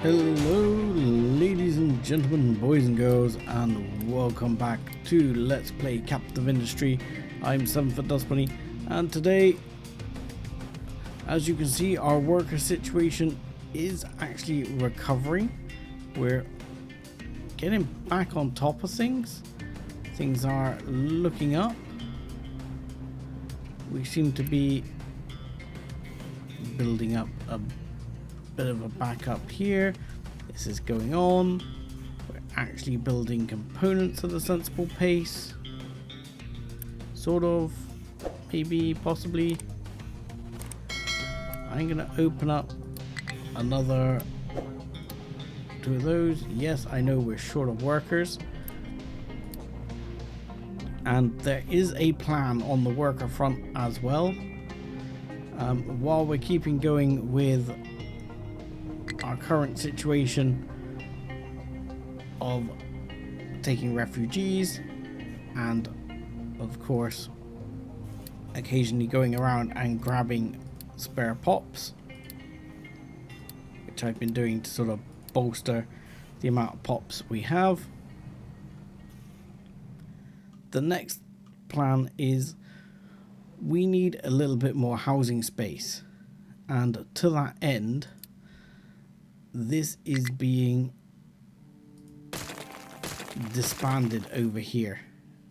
Hello ladies and gentlemen, boys and girls, and welcome back to Let's Play Captive Industry. I'm 7 Dust Bunny, and today, as you can see, our worker situation is actually recovering. We're getting back on top of things. Things are looking up. We seem to be building up a bit of a backup here. This is going on. We're actually building components at a sensible pace. Sort of. Maybe, possibly. I'm gonna open up another 2 of those. Yes, I know we're short of workers. And there is a plan on the worker front as well. While we're keeping going with our current situation of taking refugees and of course occasionally going around and grabbing spare pops, which I've been doing to sort of bolster the amount of pops we have. The next plan is we need a little bit more housing space, and to that end this is being disbanded over here,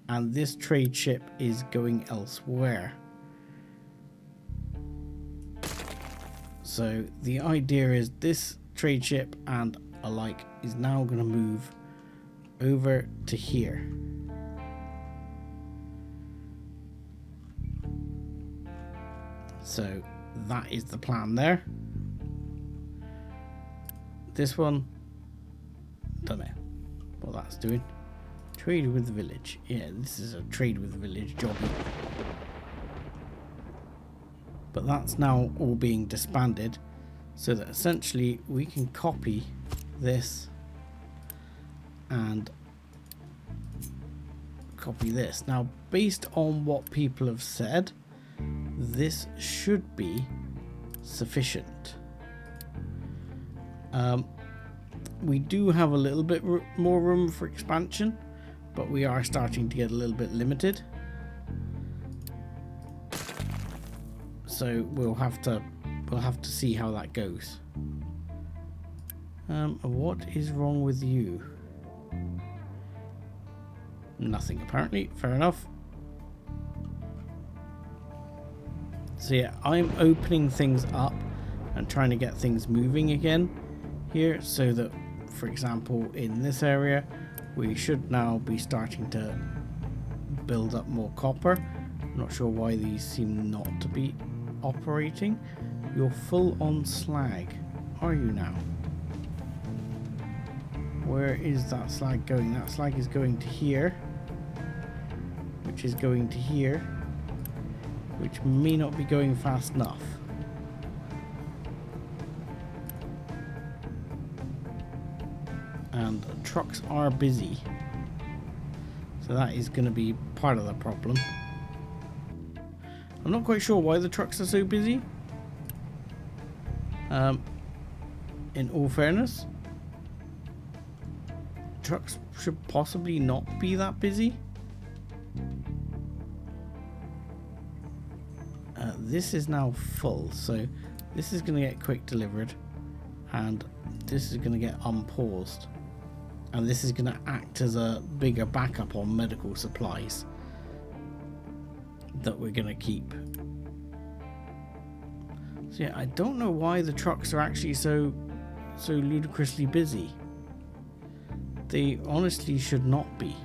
and this trade ship is going elsewhere. So the idea is this trade ship and alike is now going to move over to here. So that is the plan there. This one, don't know what that's doing. Trade with the village. Yeah, this is a trade with the village job. But that's now all being disbanded, so that essentially we can copy this and copy this. Now, based on what people have said, this should be sufficient. We do have a little bit more room for expansion, but we are starting to get a little bit limited. So we'll have to see how that goes. What is wrong with you? Nothing apparently. Fair enough. So yeah, I'm opening things up and trying to get things moving again here, so that, for example, in this area we should now be starting to build up more copper. I'm not sure why these seem not to be operating. You're full on slag, are you now? Where is that slag going? That slag is going to here, which is going to here, which may not be going fast enough. And trucks are busy, so that is going to be part of the problem. I'm not quite sure why the trucks are so busy. In all fairness, trucks should possibly not be that busy. This is now full, so this is going to get quick delivered, and this is going to get unpaused, and this is going to act as a bigger backup on medical supplies that we're going to keep. So yeah, I don't know why the trucks are actually so ludicrously busy. They honestly should not be.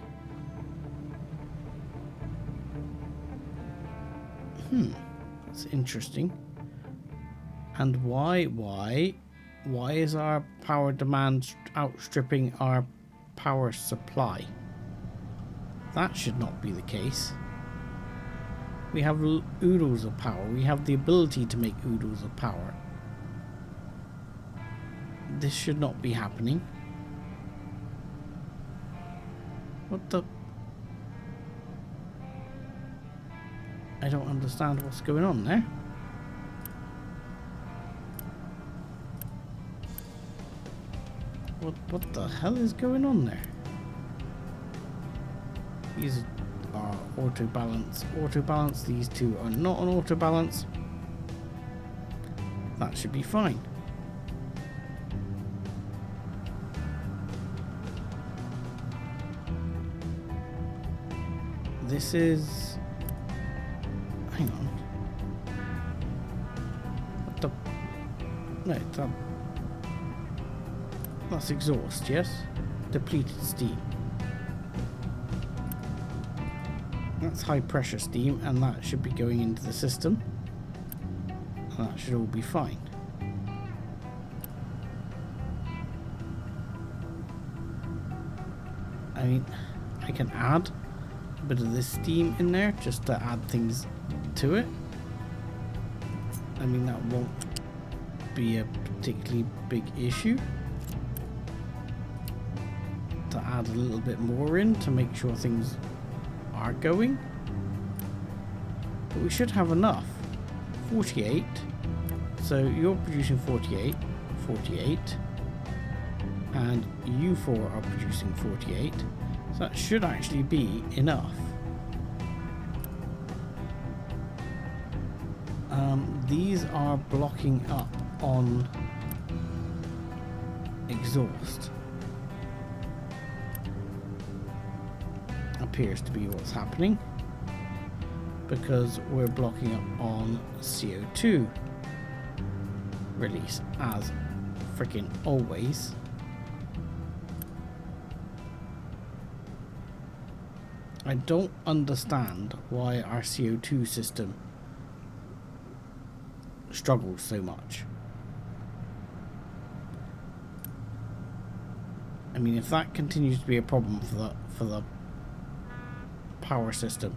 That's interesting. And why is our power demand outstripping our power supply? That should not be the case. We have oodles of power. We have the ability to make oodles of power. This should not be happening. What the? I don't understand what's going on there. What the hell is going on there? These are auto balance. Auto balance. These two are not on auto balance. That should be fine. This is... Hang on. What the... No, that's exhaust, yes? Depleted steam. That's high pressure steam, and that should be going into the system. And that should all be fine. I mean, I can add a bit of this steam in there just to add things to it. I mean, that won't be a particularly big issue. To add a little bit more in to make sure things are going. But we should have enough. 48. So you're producing 48. 48. And you four are producing 48. So that should actually be enough. These are blocking up on exhaust. Appears to be what's happening, because we're blocking up on CO2 release as freaking always. I don't understand why our CO2 system struggles so much. I mean, if that continues to be a problem for the power system,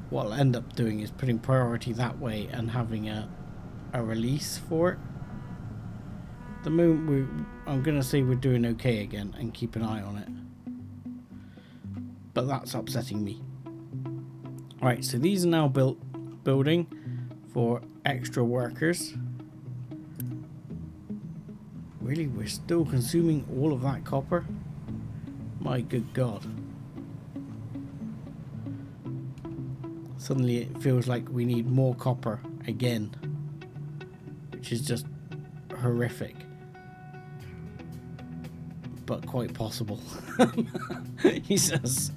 what I'll end up doing is putting priority that way and having a release for it. The moment I'm gonna say we're doing okay again and keep an eye on it, but that's upsetting me. Right, so these are now building for extra workers. Really, we're still consuming all of that copper? My good God. Suddenly it feels like we need more copper again, which is just horrific, but quite possible. He says.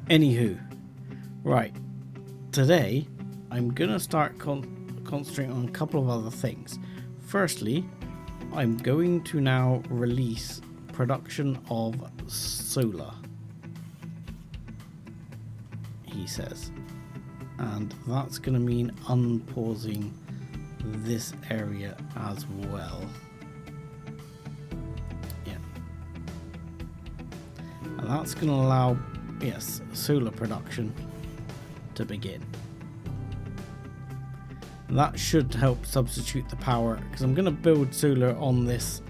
Anywho, right, today I'm gonna start concentrating on a couple of other things. Firstly, I'm going to now release production of solar, he says, and that's going to mean unpausing this area as well. Yeah, and that's going to allow, yes, solar production to begin. And that should help substitute the power, because I'm going to build solar on this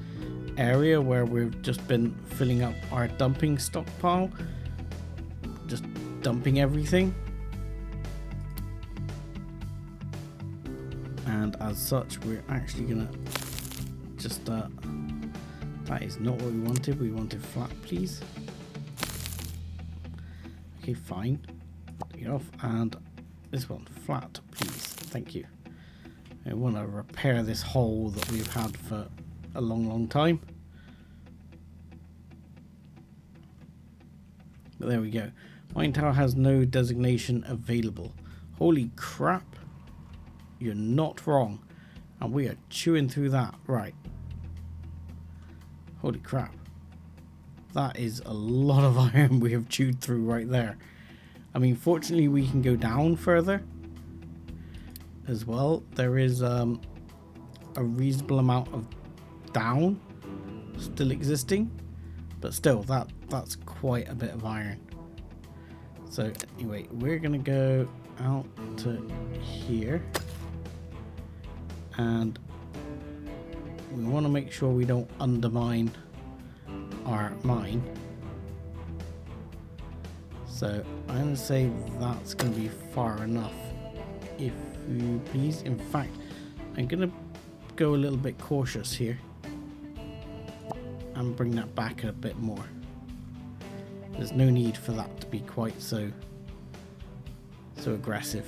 area where we've just been filling up our dumping stockpile, just dumping everything, and as such we're actually gonna just that is not what we wanted. We wanted flat, please. Okay, fine, take it off, and this one flat, please. Thank you. I want to repair this hole that we've had for a long time, but there we go. Mine tower has no designation available. Holy crap. You're not wrong. And we are chewing through that. Right. Holy crap. That is a lot of iron we have chewed through right there. I mean, fortunately we can go down further as well. There is a reasonable amount of down still existing. But still, that's quite a bit of iron. So anyway, we're gonna go out to here, and we want to make sure we don't undermine our mine. So I'm gonna say that's gonna be far enough, if you please. In fact, I'm gonna go a little bit cautious here and bring that back a bit more. There's no need for that to be quite so aggressive.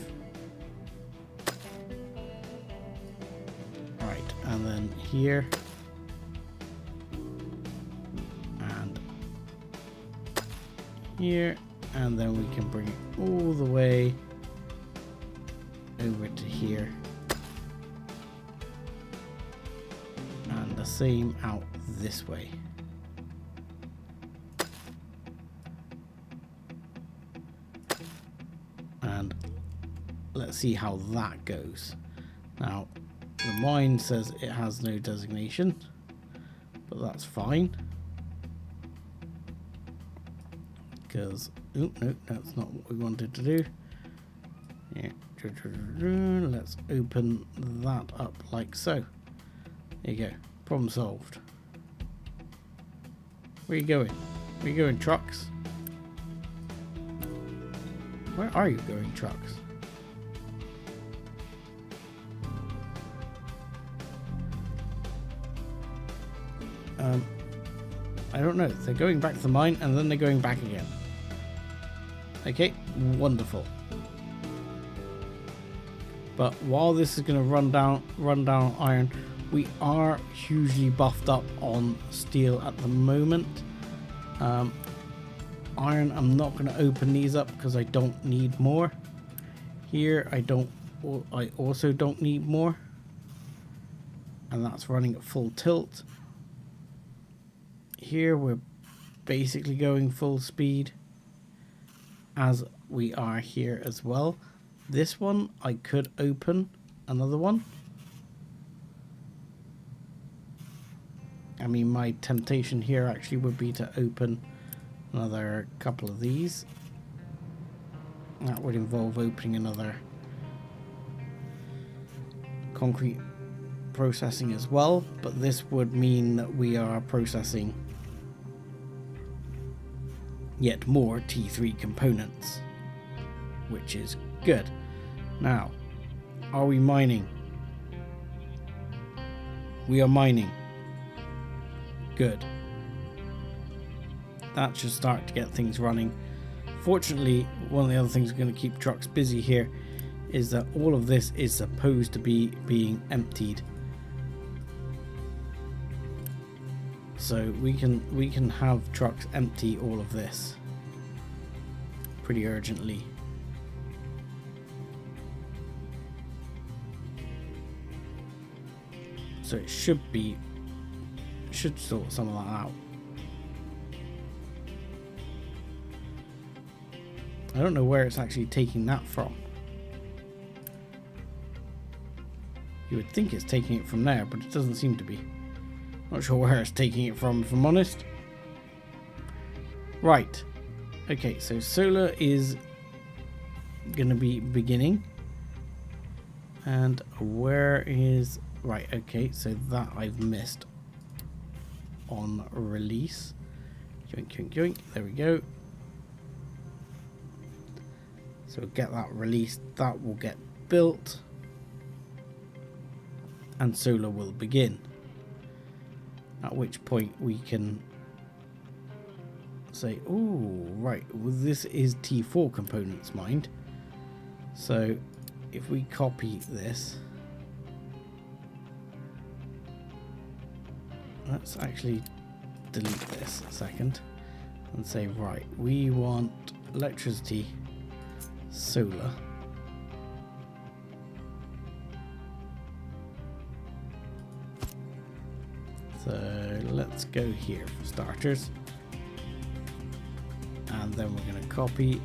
Right, and then here and here, and then we can bring it all the way over to here, and the same out this way. And let's see how that goes. Now the mine says it has no designation, but that's fine, because oh no, that's not what we wanted to do. Yeah. Let's open that up like so. There you go. Problem solved. Where are you going? Where are you going, trucks? Where are you going, trucks? I don't know. They're going back to the mine and then they're going back again. Okay, wonderful. But while this is going to run down iron, we are hugely buffed up on steel at the moment. Iron, I'm not going to open these up because I don't need more. Here, I also don't need more, and that's running at full tilt. Here, we're basically going full speed, as we are here as well. This one, I could open another one. I mean, my temptation here actually would be to open another couple of these. That would involve opening another concrete processing as well, but this would mean that we are processing yet more T3 components, which is good. Now, are we mining? We are mining. Good. That should start to get things running. Fortunately, one of the other things we're going to keep trucks busy here is that all of this is supposed to be being emptied. So we can have trucks empty all of this pretty urgently. So it should sort some of that out. I don't know where it's actually taking that from. You would think it's taking it from there, but it doesn't seem to be. Not sure where it's taking it from, if I'm honest. Right. Okay, so solar is going to be beginning. And where is... Right, okay, so that I've missed on release. Yoink, yoink, yoink. There we go. So we'll get that released. That will get built. And solar will begin. At which point we can say, oh, right, well, this is T4 components mined. So if we copy this, let's actually delete this a second and say, right, we want electricity, solar. So let's go here for starters, and then we're going to copy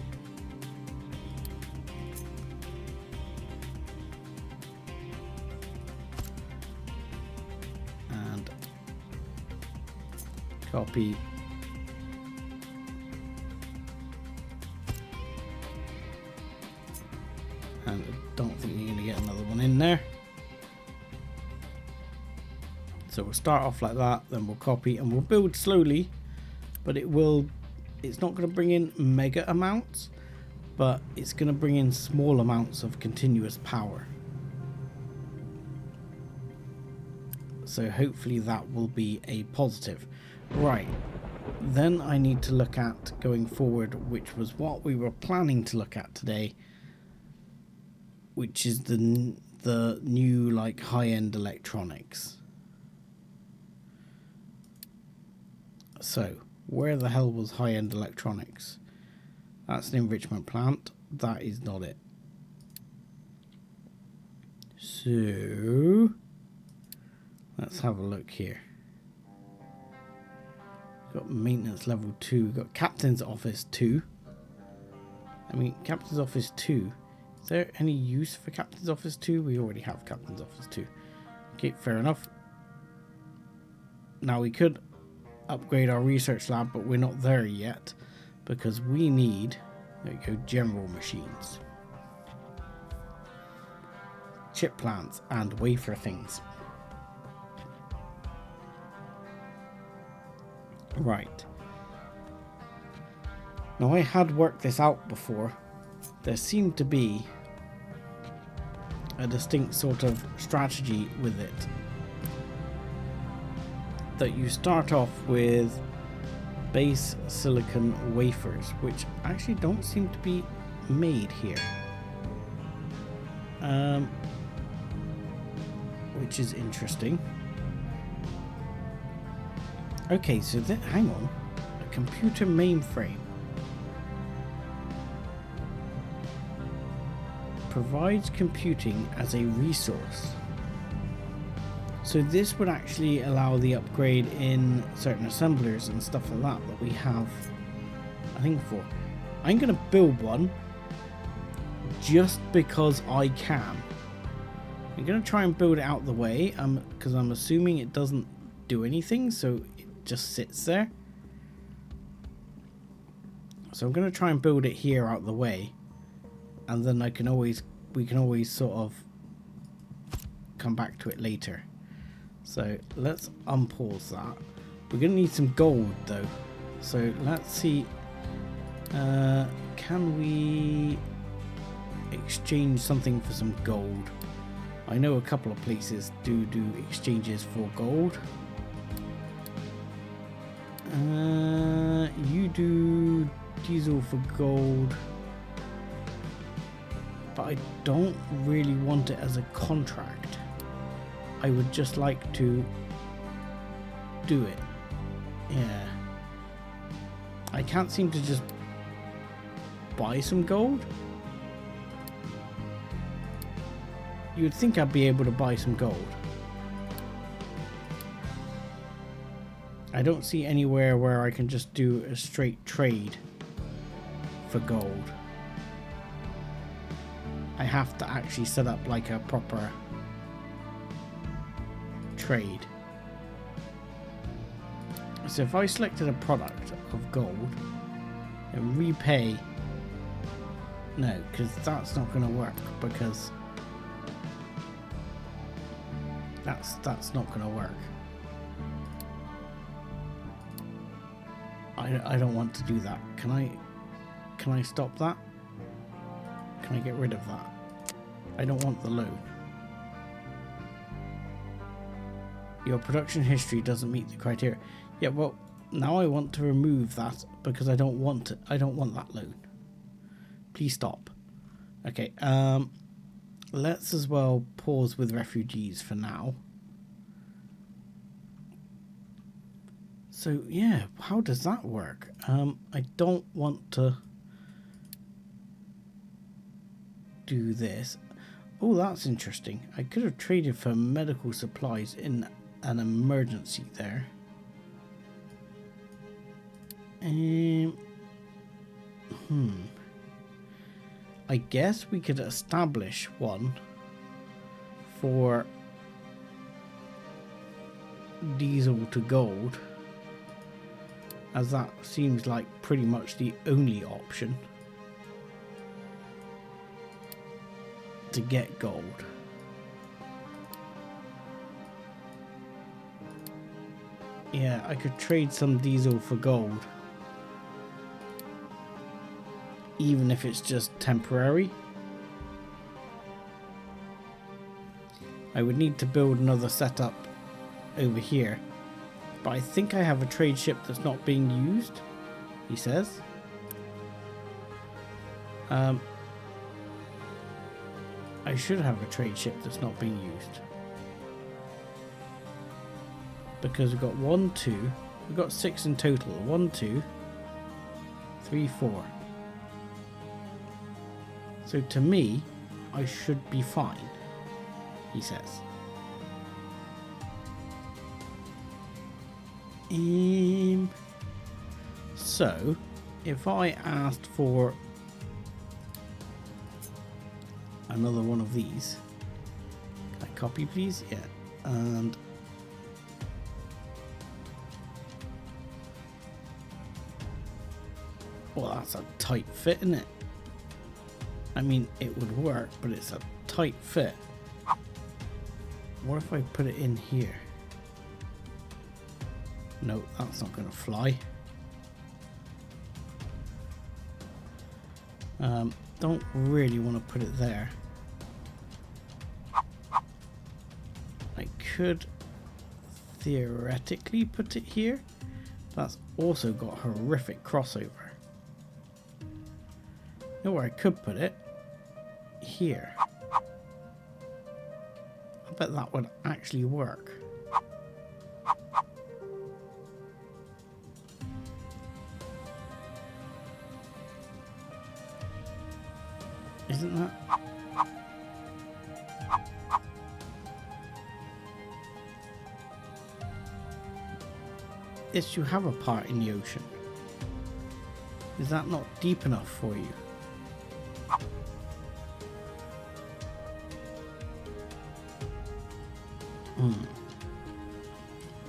and copy and I don't think you're going to get another one in there. So we'll start off like that, then we'll copy and we'll build slowly, but it's not going to bring in mega amounts, but it's going to bring in small amounts of continuous power. So hopefully that will be a positive. Right, then I need to look at going forward, which was what we were planning to look at today, which is the new like high-end electronics. So where the hell was high-end electronics? That's an enrichment plant. That is not it. So let's have a look here. Got maintenance level 2. Got captain's office 2. I mean, captain's office 2. Is there any use for captain's office 2? We already have captain's office 2. Okay, fair enough. Now we could upgrade our research lab, but we're not there yet because we need, there we go, general machines, chip plants, and wafer things. Right. Now I had worked this out before. There seemed to be a distinct sort of strategy with it. That you start off with base silicon wafers, which actually don't seem to be made here. Which is interesting. Okay, so hang on. A computer mainframe provides computing as a resource. So this would actually allow the upgrade in certain assemblers and stuff like that we have a thing for. I'm going to build one just because I can. I'm going to try and build it out the way because I'm assuming it doesn't do anything, so it just sits there. So I'm going to try and build it here out the way, and then we can always sort of come back to it later. So let's unpause that. We're going to need some gold though. So let's see. Can we exchange something for some gold? I know a couple of places do exchanges for gold. You do diesel for gold. But I don't really want it as a contract. I would just like to do it. Yeah. I can't seem to just buy some gold. You would think I'd be able to buy some gold. I don't see anywhere where I can just do a straight trade for gold. I have to actually set up like a proper trade. So if I selected a product of gold and repay, no, because that's not going to work, because that's not going to work. I don't want to do that. Can I stop that? Can I get rid of that? I don't want the loan. Your production history doesn't meet the criteria. Yeah, well, now I want to remove that because I don't want it. I don't want that loan. Please stop. Okay, let's as well pause with refugees for now. So yeah, how does that work? I don't want to do this. Oh, that's interesting. I could have traded for medical supplies in an emergency there. I guess we could establish one for diesel to gold, as that seems like pretty much the only option to get gold. Yeah, I could trade some diesel for gold, even if it's just temporary. I would need to build another setup over here. But I think I have a trade ship that's not being used, he says. I should have a trade ship that's not being used. Because we've got 1, 2, we've got 6 in total. 1, 2, 3, 4. So to me, I should be fine, he says. So, if I asked for another one of these, can I copy please? Yeah, and well, that's a tight fit, isn't it? I mean, it would work, but it's a tight fit. What if I put it in here? No, that's not going to fly. Don't really want to put it there. I could theoretically put it here. That's also got horrific crossover. You know where I could put it? Here. I bet that would actually work. Isn't that? Yes, you have a part in the ocean. Is that not deep enough for you?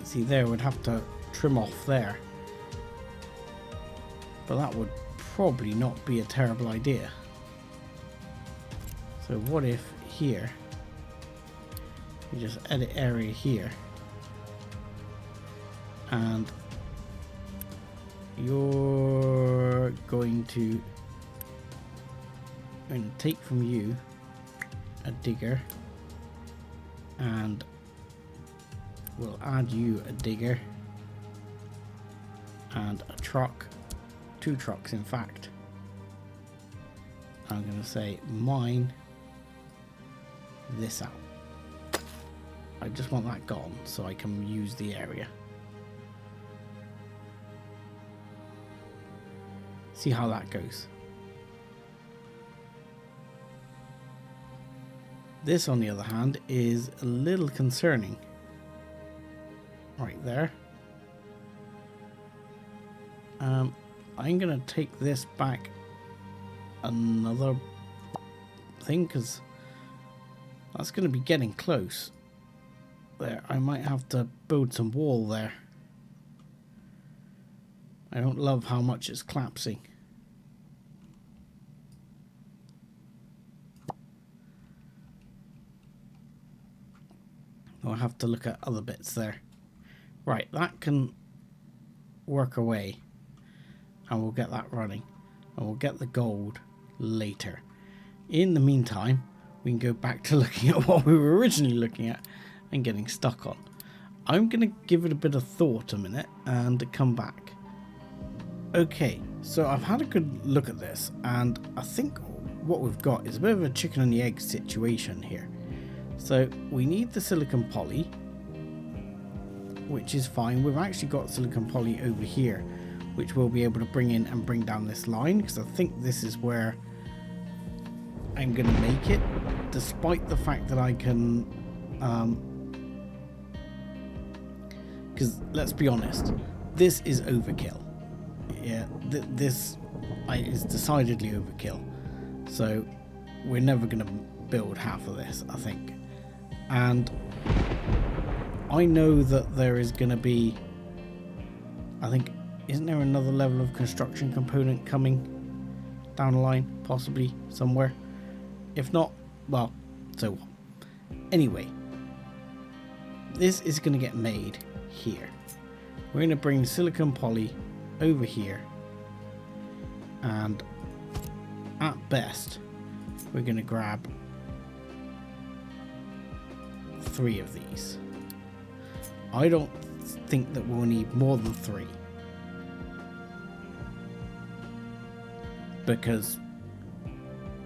See, there would have to trim off there. But that would probably not be a terrible idea. So what if here, you just edit area here, and you're going to take from you a digger, and we'll add you a digger and a truck, 2 trucks in fact. I'm going to say mine this out. I just want that gone so I can use the area. See how that goes. This, on the other hand, is a little concerning. Right there. I'm gonna take this back another thing, because that's gonna be getting close. There, I might have to build some wall there. I don't love how much it's collapsing. I'll have to look at other bits there. Right, that can work away, and we'll get that running, and we'll get the gold later. In the meantime, we can go back to looking at what we were originally looking at and getting stuck on. I'm going to give it a bit of thought a minute and come back. Okay, so I've had a good look at this, and I think what we've got is a bit of a chicken and the egg situation here. So we need the silicon poly, which is fine. We've actually got silicon poly over here, which we'll be able to bring in and bring down this line, because I think this is where I'm going to make it, despite the fact that I can, because let's be honest, this is overkill. Yeah, this is decidedly overkill. So we're never going to build half of this, I think. And I know that there is going to be, I think, isn't there another level of construction component coming down the line, possibly somewhere? If not, well, so what? Anyway, this is going to get made here. We're going to bring silicon poly over here, and at best we're going to grab 3 of these. I don't think that we'll need more than 3. Because,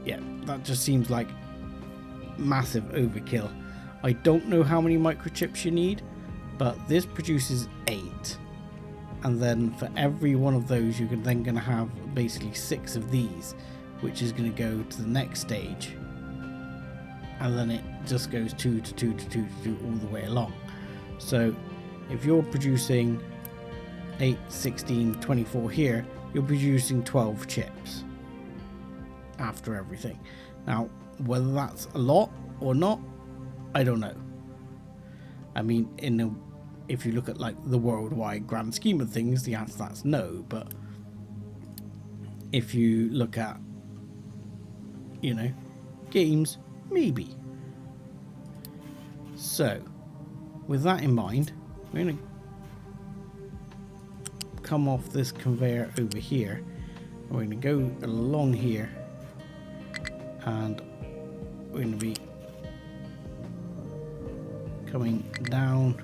yeah, that just seems like massive overkill. I don't know how many microchips you need, but this produces 8. And then for every one of those, you're then going to have basically 6 of these, which is going to go to the next stage. And then it just goes 2 to 2 to 2 to 2 all the way along. So if you're producing 8, 16, 24 here, you're producing 12 chips after everything. Now, whether that's a lot or not, I don't know. I mean, if you look at like the worldwide grand scheme of things, the answer to that's no. But if you look at, you know, games, maybe. So, with that in mind, we're going to come off this conveyor over here. And we're going to go along here. And we're going to be coming down.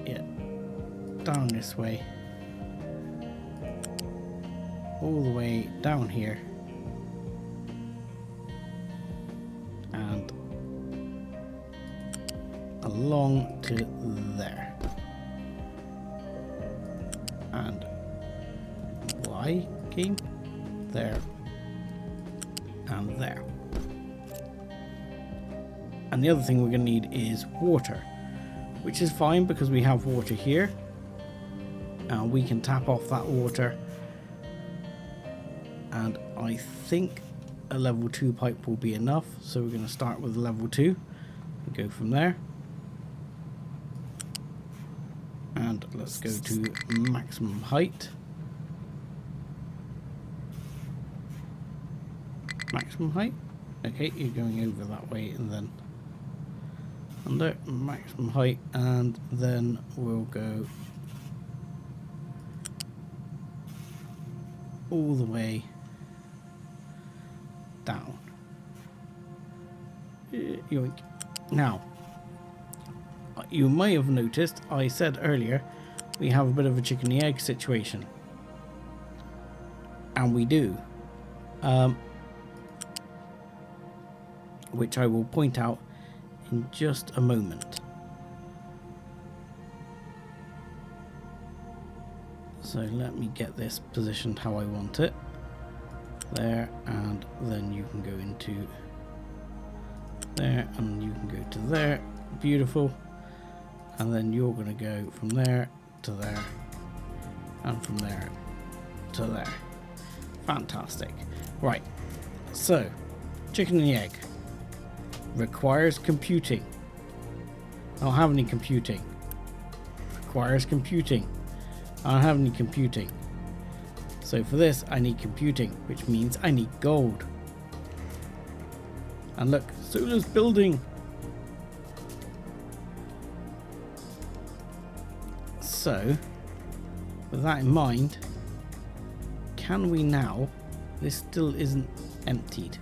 Yeah, down this way. All the way down here. And along to there. And Y game there and there. And the other thing we're going to need is water, which is fine because we have water here and we can tap off that water, and I think a level 2 pipe will be enough. So we're going to start with level 2 and go from there. And let's go to maximum height. Maximum height? Okay, you're going over that way and then under maximum height, and then we'll go all the way down. Yoink. Now, you may have noticed I said earlier we have a bit of a chicken and egg situation, and we do, which I will point out in just a moment. So let me get this positioned how I want it. There, and then you can go into there, and you can go to there. Beautiful. And then you're going to go from there to there, and from there to there. Fantastic. Right, so chicken and the egg requires computing. I don't have any computing. Requires computing. I don't have any computing. So for this I need computing, which means I need gold. And look, Sola's building. So with that in mind, can we now, this still isn't emptied.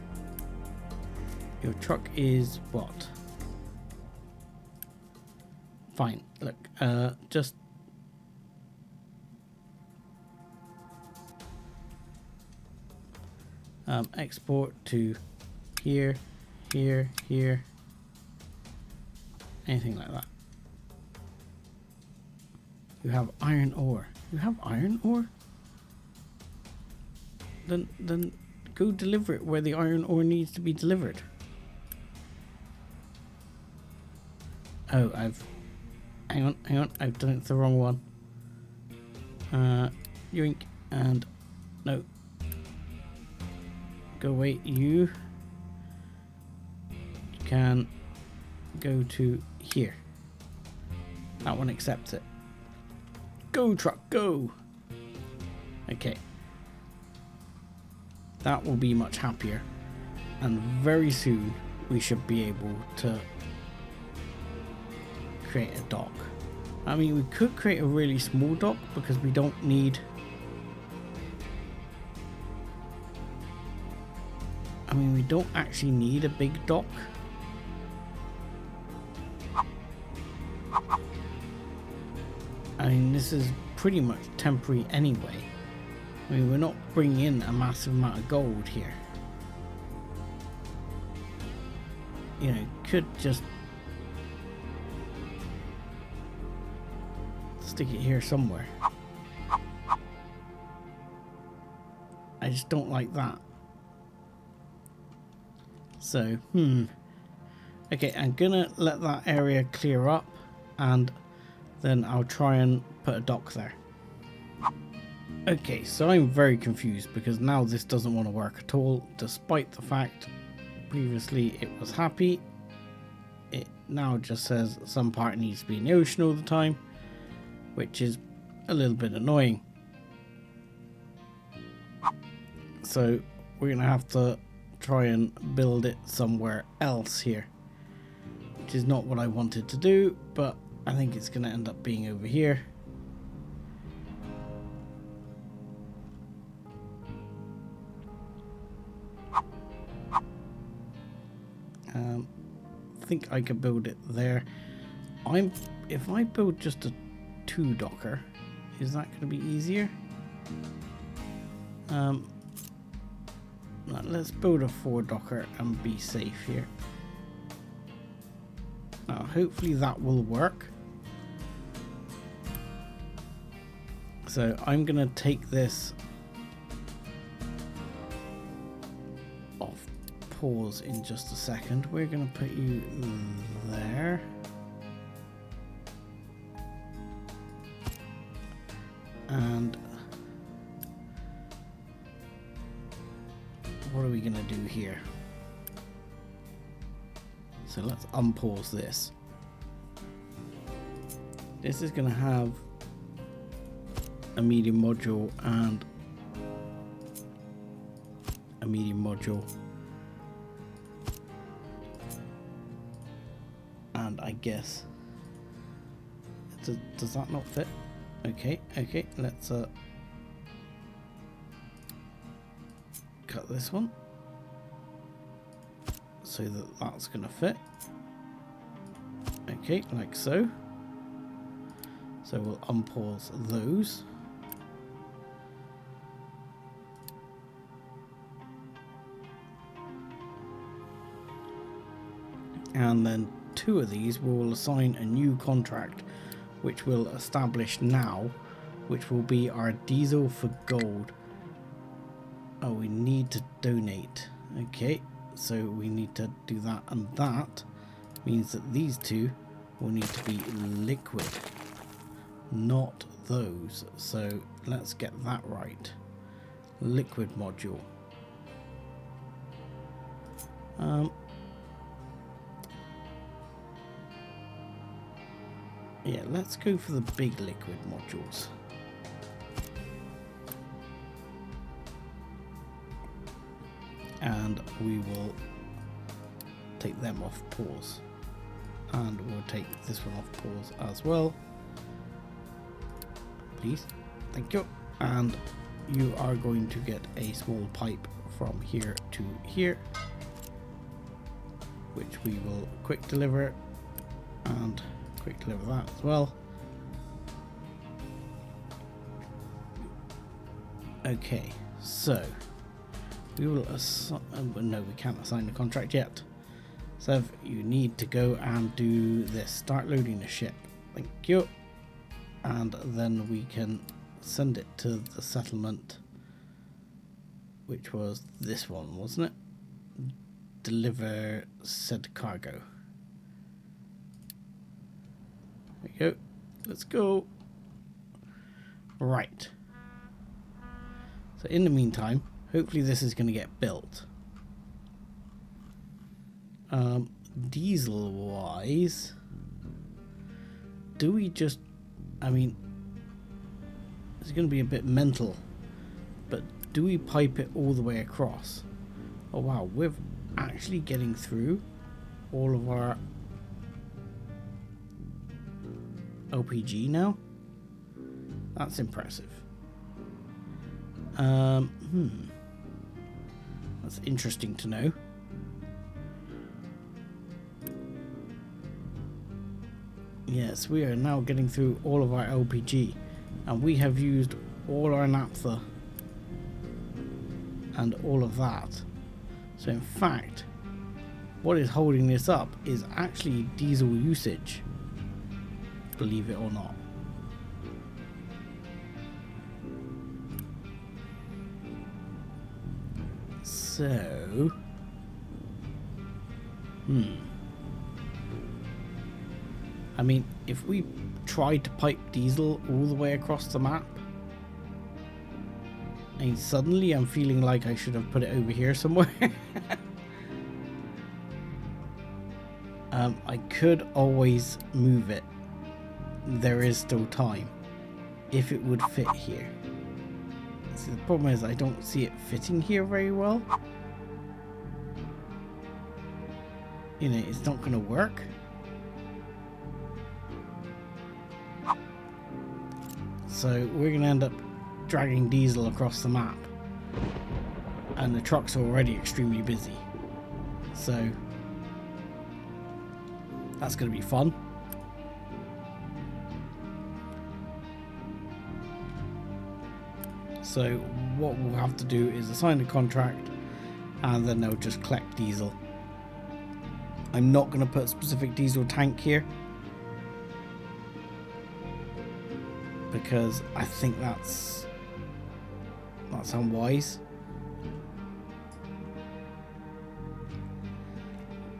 Your truck is what? Fine, look, just export to here, here, here, anything like that. You have iron ore. You have iron ore? Then go deliver it where the iron ore needs to be delivered. Oh, hang on, I've done it the wrong one. Yoink, and no. Go away, you can go to here. That one accepts it. Go truck, go! Okay. That will be much happier, and very soon we should be able to create a dock. I mean, we could create a really small dock because we don't need I mean, we don't actually need a big dock. I mean, this is pretty much temporary anyway. I mean, we're not bringing in a massive amount of gold here. You know, could just stick it here somewhere. I just don't like that. So, okay, I'm gonna let that area clear up and then I'll try and put a dock there. Okay, so I'm very confused because now this doesn't want to work at all, despite the fact previously it was happy. It now just says some part needs to be in the ocean all the time, which is a little bit annoying. So we're gonna have to try and build it somewhere else here, which is not what I wanted to do, but I think it's gonna end up being over here. I think I could build it there. If I build just a 2 docker, is that going to be easier? Let's build a 4 docker and be safe here. Now, hopefully that will work. So I'm going to take this off pause in just a second. We're going to put you there. And what are we going to do here? So let's unpause this. This is going to have a medium module and a medium module. And I guess, does that not fit? Okay, let's cut this one so that that's gonna fit. Okay, like so. So we'll unpause those. And then 2 of these we will assign a new contract, which we'll establish now, which will be our diesel for gold. Oh, we need to donate. Okay, so we need to do that, and that means that these 2 will need to be liquid, not those. So let's get that right. Liquid module. Yeah, let's go for the big liquid modules. And we will take them off pause. And we'll take this one off pause as well. Please. Thank you. And you are going to get a small pipe from here to here, which we will quick deliver, and quick deliver that as well. Okay, so we will assign, no, we can't assign the contract yet. So you need to go and do this, start loading the ship. Thank you. And then we can send it to the settlement, which was this one, wasn't it? Deliver said cargo. There we go. Let's go. Right. So in the meantime, hopefully this is going to get built. Diesel wise, do we just, I mean, it's going to be a bit mental, but do we pipe it all the way across? Oh wow, we're actually getting through all of our LPG now. That's impressive. That's interesting to know. Yes, we are now getting through all of our LPG, and we have used all our naphtha and all of that. So in fact, what is holding this up is actually diesel usage, believe it or not. So, I mean, if we tried to pipe diesel all the way across the map, and suddenly I'm feeling like I should have put it over here somewhere. I could always move it. There is still time if it would fit here. So the problem is I don't see it fitting here very well. You know, it's not going to work. So we're going to end up dragging diesel across the map, and the trucks are already extremely busy, so that's going to be fun. So what we'll have to do is assign a contract, and then they'll just collect diesel. I'm not going to put a specific diesel tank here, because I think that's unwise.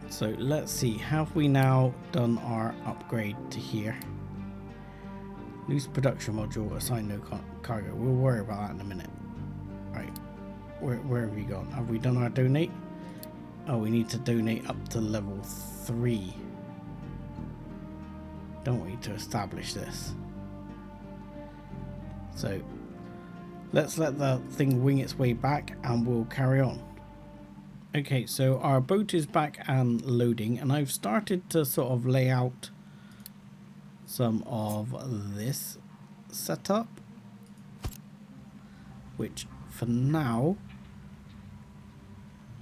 So let's see, have we now done our upgrade to here? Loose production module, assign no cargo. We'll worry about that in a minute. Right, where have we gone? Have we done our donate? Oh, we need to donate up to level 3, don't we, to establish this. So let's let the thing wing its way back and we'll carry on. Okay, so our boat is back and loading, and I've started to sort of lay out some of this setup, which for now,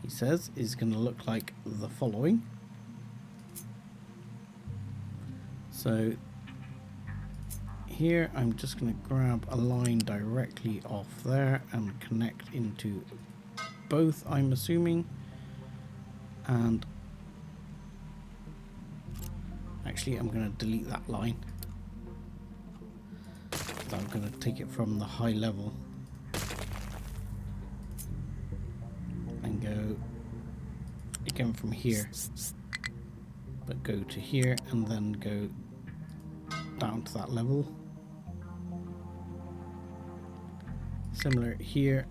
he says, is going to look like the following. So here I'm just going to grab a line directly off there and connect into both, I'm assuming. And actually I'm going to delete that line. So I'm going to take it from the high level and go again from here, but go to here and then go down to that level. Similar here,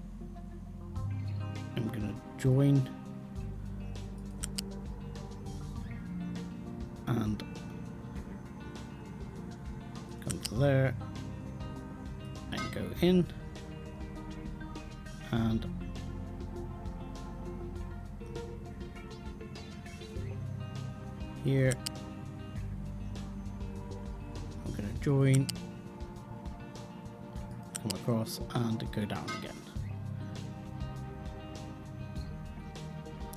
I'm going to join and come to there and go in, and here I'm going to join, come across and go down again.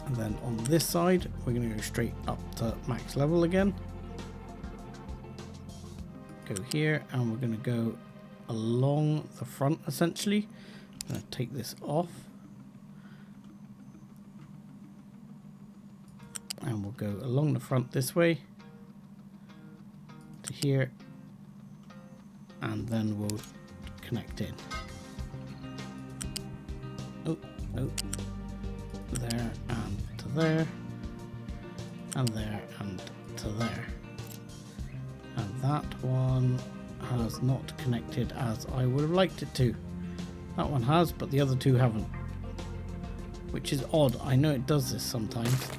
And then on this side we're going to go straight up to max level again, go here, and we're going to go along the front essentially. I'm going to take this off and we'll go along the front this way to here, and then we'll connect in. Oh, there and to there, and there and to there. And that one has not connected as I would have liked it to. That one has, but the other two haven't, which is odd. I know it does this sometimes.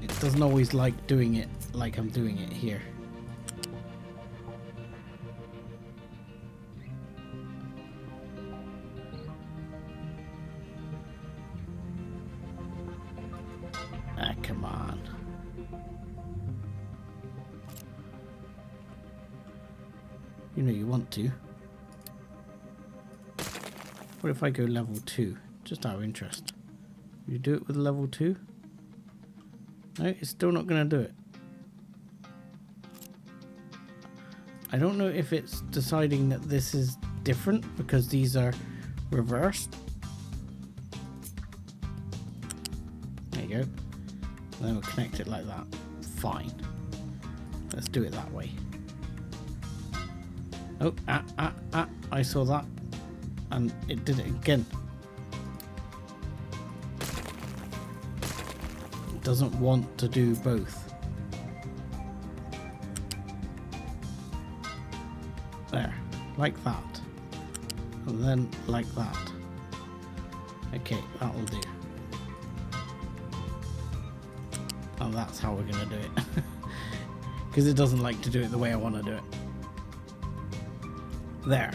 It doesn't always like doing it like I'm doing it here. Ah, come on. You know you want to. What if I go level 2? Just out of interest. You do it with level 2? No, it's still not going to do it. I don't know if it's deciding that this is different because these are reversed. There you go. Then we'll connect it like that. Fine. Let's do it that way. Oh, I saw that. And it did it again. It doesn't want to do both. There. Like that. And then like that. Okay, that'll do. And that's how we're going to do it. Because it doesn't like to do it the way I want to do it. There.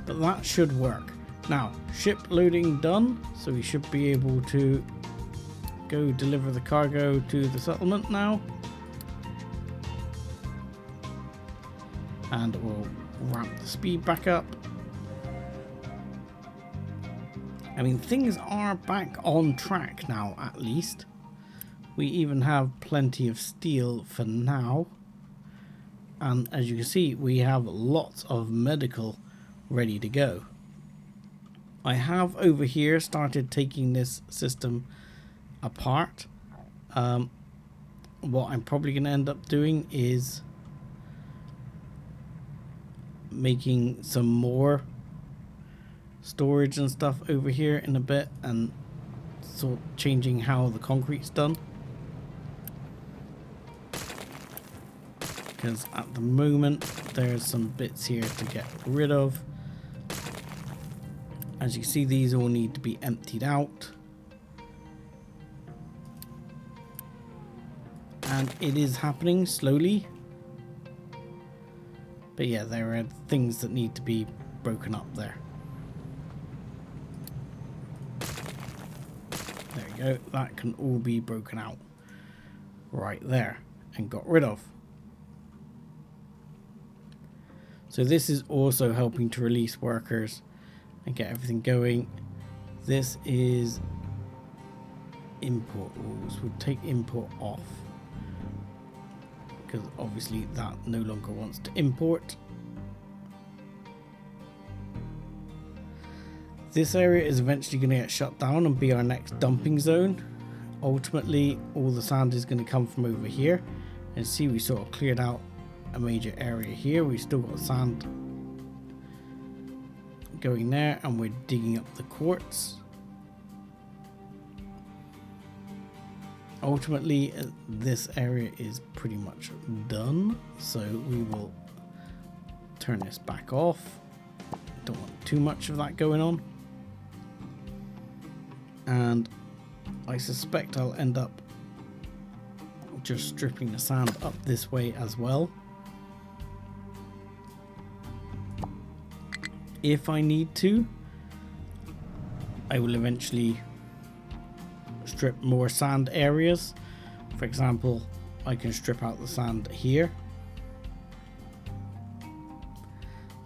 But that should work. Now, ship loading done. So we should be able to go deliver the cargo to the settlement now. And we'll ramp the speed back up. I mean, things are back on track now, at least. We even have plenty of steel for now. And as you can see, we have lots of medical ready to go. I have over here started taking this system apart. What I'm probably going to end up doing is making some more storage and stuff over here in a bit, and sort of changing how the concrete's done. Because at the moment there's some bits here to get rid of. As you see, these all need to be emptied out. And it is happening slowly. But yeah, there are things that need to be broken up there. There you go. That can all be broken out right there and got rid of. So this is also helping to release workers and get everything going. This is import rules. We'll take import off, because obviously that no longer wants to import. This area is eventually going to get shut down and be our next dumping zone. Ultimately, all the sand is going to come from over here. And see, we sort of cleared out a major area here. We've still got sand going there, and we're digging up the quartz. Ultimately, this area is pretty much done, so we will turn this back off. Don't want too much of that going on. And I suspect I'll end up just stripping the sand up this way as well. If I need to, I will eventually strip more sand areas. For example, I can strip out the sand here.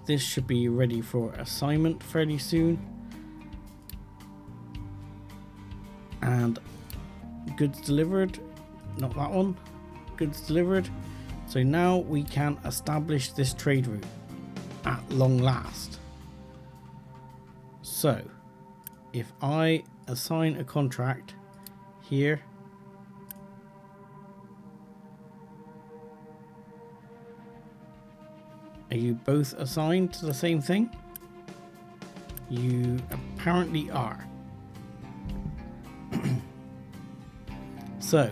This should be ready for assignment fairly soon. And goods delivered. Not that one. Goods delivered. So now we can establish this trade route at long last. So if I assign a contract here, are you both assigned to the same thing? You apparently are. So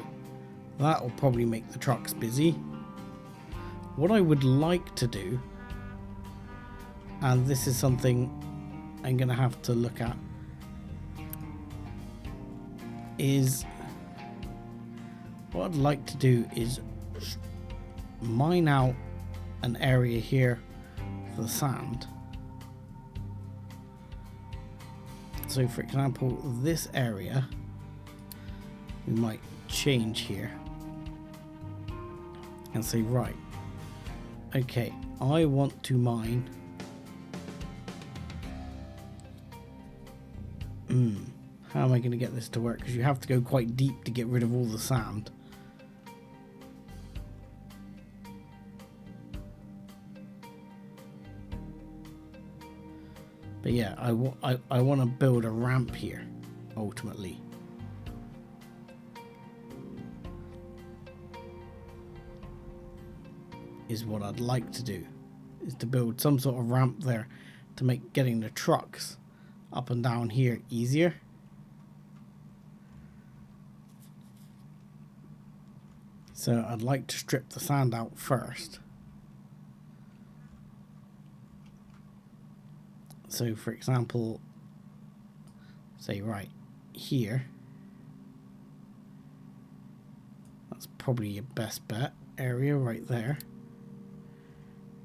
that will probably make the trucks busy. What I would like to do, and this is something I'm going to have to look at, is what I'd like to do is mine out an area here for the sand. So for example, this area we might change here and say, right, okay, I want to mine how am I going to get this to work? Because you have to go quite deep to get rid of all the sand. But yeah, I want to build a ramp here, ultimately. Is what I'd like to do, is to build some sort of ramp there to make getting the trucks up and down here easier. So I'd like to strip the sand out first. So for example, say right here, that's probably your best bet area right there.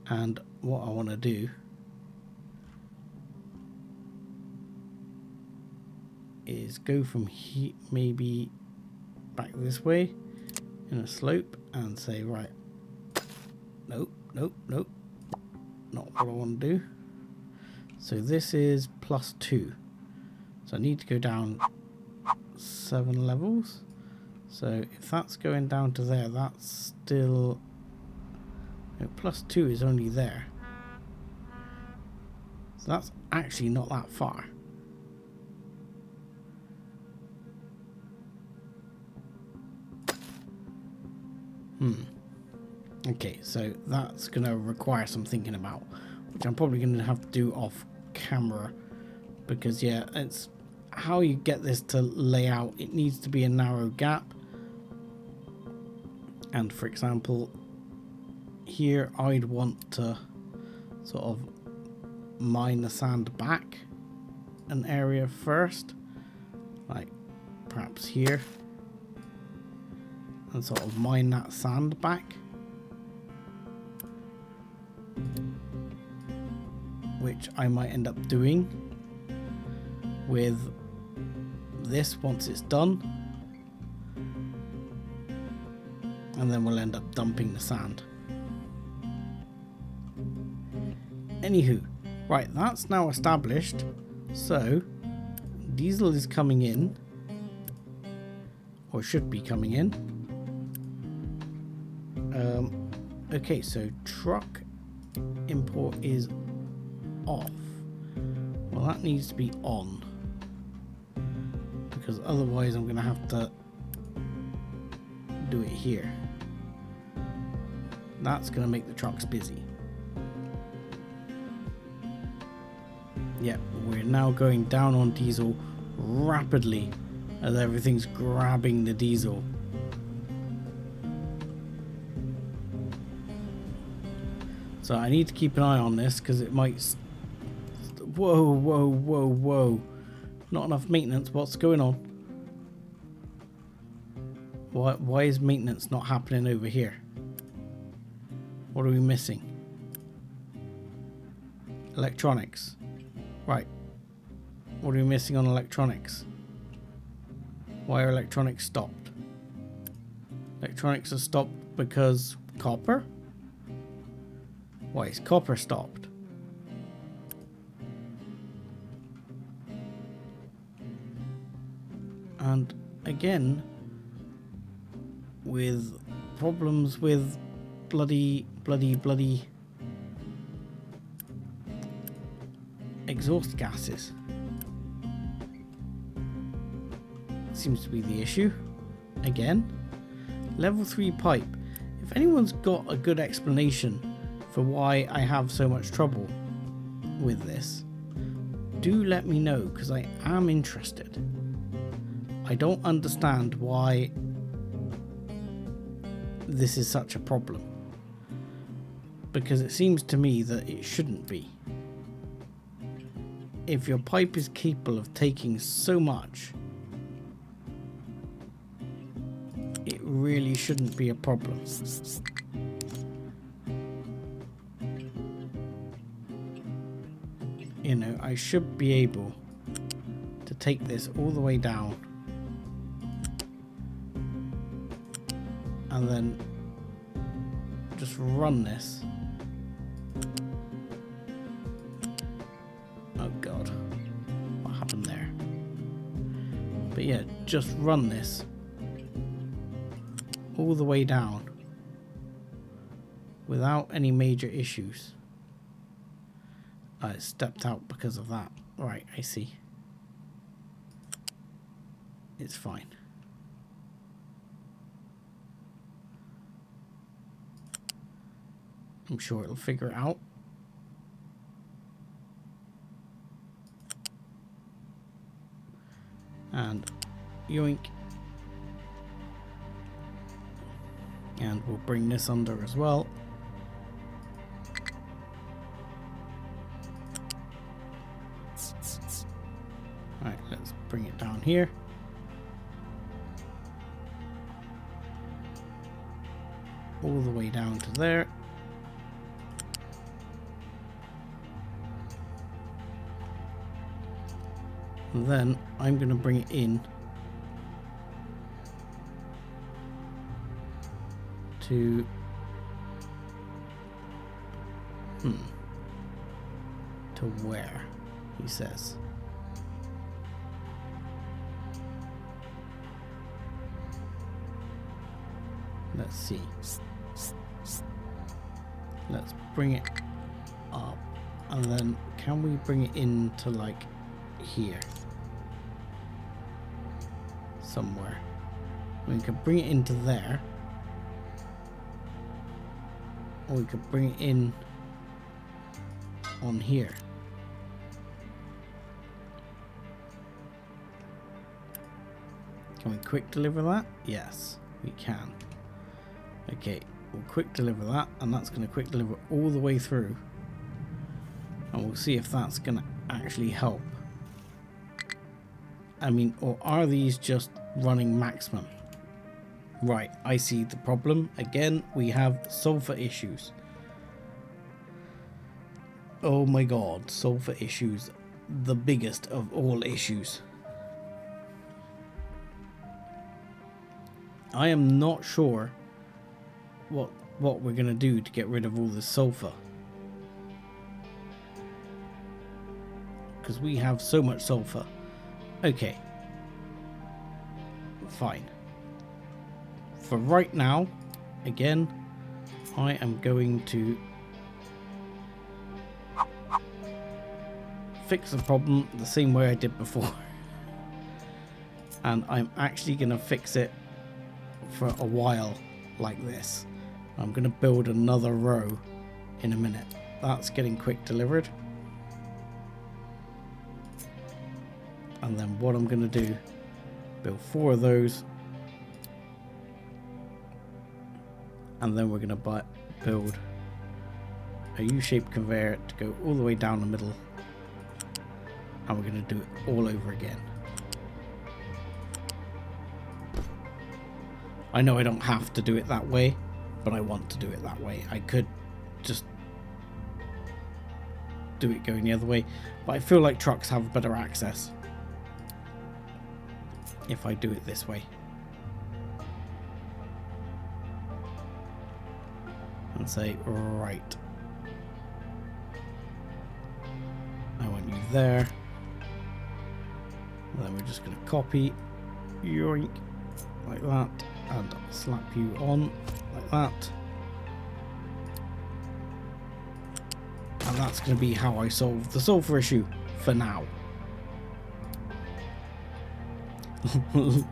And what I want to do is go from here, maybe back this way in a slope, and say right, nope, nope, nope, not what I want to do. So this is +2, so I need to go down 7 levels. So if that's going down to there, that's still, no, +2 is only there, so that's actually not that far. Okay, so that's gonna require some thinking about, which I'm probably gonna have to do off camera, because yeah, it's how you get this to lay out. It needs to be a narrow gap, and for example here I'd want to sort of mine the sand back an area first, like perhaps here, and sort of mine that sand back, which I might end up doing with this once it's done, and then we'll end up dumping the sand. Anywho, right, that's now established, so diesel is coming in, or should be coming in. Okay, so truck import is off. Well, that needs to be on, because otherwise I'm going to have to do it here. That's going to make the trucks busy. Yeah, we're now going down on diesel rapidly as everything's grabbing the diesel. So I need to keep an eye on this, because it might... Whoa, whoa, whoa, whoa. Not enough maintenance. What's going on? Why is maintenance not happening over here? What are we missing? Electronics. Right. What are we missing on electronics? Why are electronics stopped? Electronics are stopped because copper? Why is copper stopped? And again, with problems with bloody exhaust gases. Seems to be the issue. Again, level 3 pipe. If anyone's got a good explanation for why I have so much trouble with this, do let me know, because I am interested. I don't understand why this is such a problem, because it seems to me that it shouldn't be. If your pipe is capable of taking so much, it really shouldn't be a problem. You know, I should be able to take this all the way down and then just run this. Oh god, what happened there? But yeah, just run this all the way down without any major issues. I stepped out because of that. Right, I see. It's fine. I'm sure it'll figure it out. And yoink. And we'll bring this under as well. Alright, let's bring it down here. All the way down to there. And then I'm going to bring it in to to where, he says. Let's see. Let's bring it up, and then can we bring it into like here somewhere? We could bring it into there, or we could bring it in on here. Can we quick deliver that? Yes, we can. Okay, we'll quick deliver that, and that's going to quick deliver all the way through, and we'll see if that's going to actually help. I mean, or are these just running maximum? Right, I see the problem. Again, we have sulfur issues. Oh my god, sulfur issues. The biggest of all issues. I am not sure what we're going to do to get rid of all this sulfur. Because we have so much sulfur. Okay. Fine. For right now, again, I am going to fix the problem the same way I did before. And I'm actually going to fix it for a while like this. I'm going to build another row in a minute. That's getting quick delivered. And then what I'm going to do, build 4 of those. And then we're going to build a U-shaped conveyor to go all the way down the middle. And we're going to do it all over again. I know I don't have to do it that way, but I want to do it that way. I could just do it going the other way, but I feel like trucks have better access if I do it this way. And say, right, I want you there. And then we're just going to copy, yoink, like that, and slap you on like that. And that's going to be how I solve the sulfur issue for now.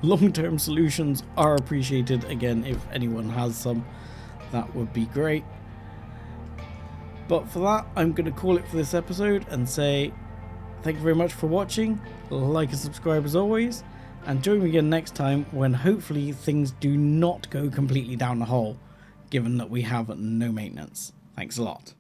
Long-term solutions are appreciated. Again, if anyone has some, that would be great. But for that, I'm going to call it for this episode and say thank you very much for watching. Like and subscribe as always, and join me again next time when hopefully things do not go completely down the hole, given that we have no maintenance. Thanks a lot.